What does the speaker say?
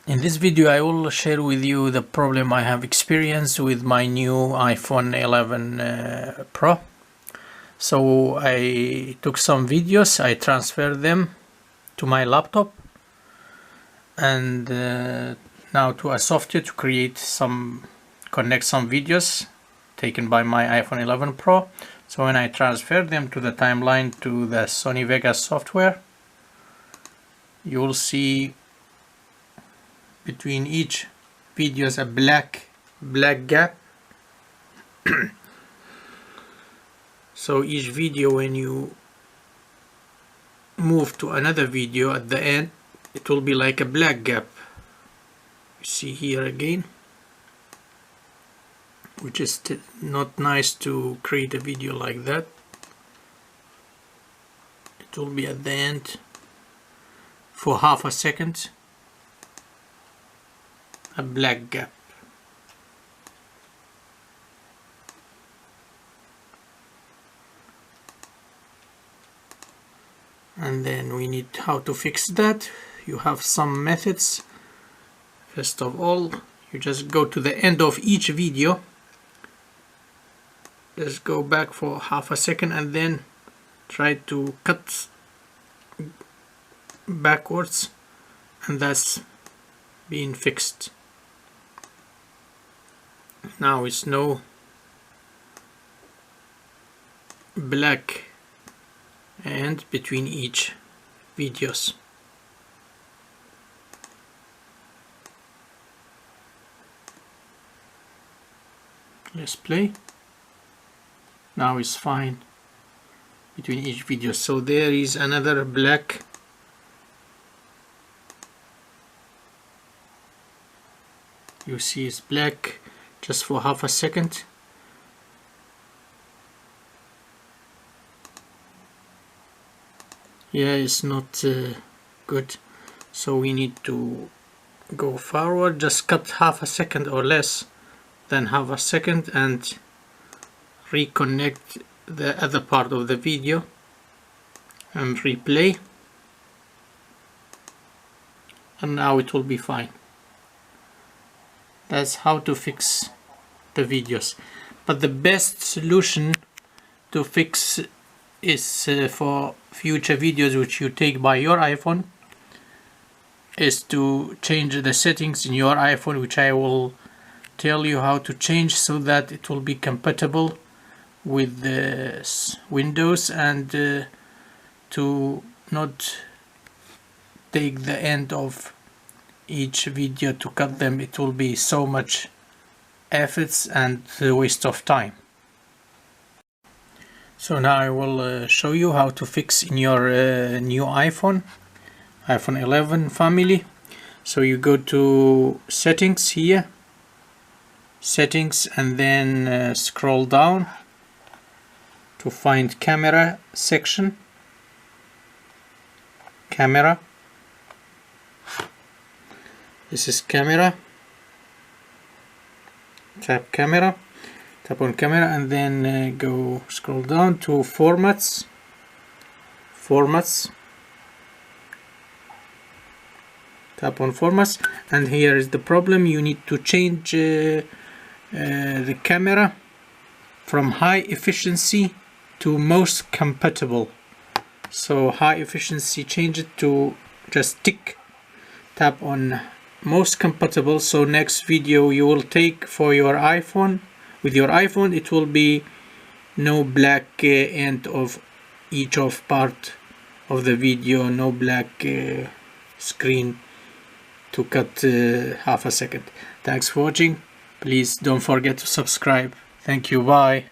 In this video I will share with you the problem I have experienced with my new iPhone 11 Pro. So I took some videos, I transferred them to my laptop and now to a software to connect some videos taken by my iPhone 11 Pro. So when I transfer them to the timeline to the Sony Vegas software, you will see between each videos a black gap. So each video, when you move to another video at the end, it will be like a black gap. You see here again, which is not nice to create a video like that. It will be at the end for half a second, a black gap. And then we need how to fix that. You have some methods. First of all, you just go to the end of each video, just go back for half a second and then try to cut backwards, and that's being fixed. Now it's no black end between each videos. Let's play. Now it's fine between each video. So there is another black you see it's black just for half a second. Yeah, it's not good, so we need to go forward, just cut half a second or less than half a second and reconnect the other part of the video and replay, and now it will be fine. That's how to fix the videos. But the best solution to fix is for future videos which you take by your iPhone is to change the settings in your iPhone, which I will tell you how to change so that it will be compatible with the Windows, and to not take the end of each video to cut them. It will be so much efforts and waste of time. So now I will show you how to fix in your new iPhone 11 family. So you go to settings here, settings, and then scroll down to find camera section, camera. This is camera. Tap camera, tap on camera, and then go scroll down to formats, tap on formats, and here is the problem. You need to change the camera from high efficiency to most compatible. So high efficiency, change it to just tick, tap on most compatible. So next video you will take for your iPhone, with your iPhone, it will be no black end of each of part of the video, no black screen to cut half a second. Thanks for watching. Please don't forget to subscribe. Thank you. Bye.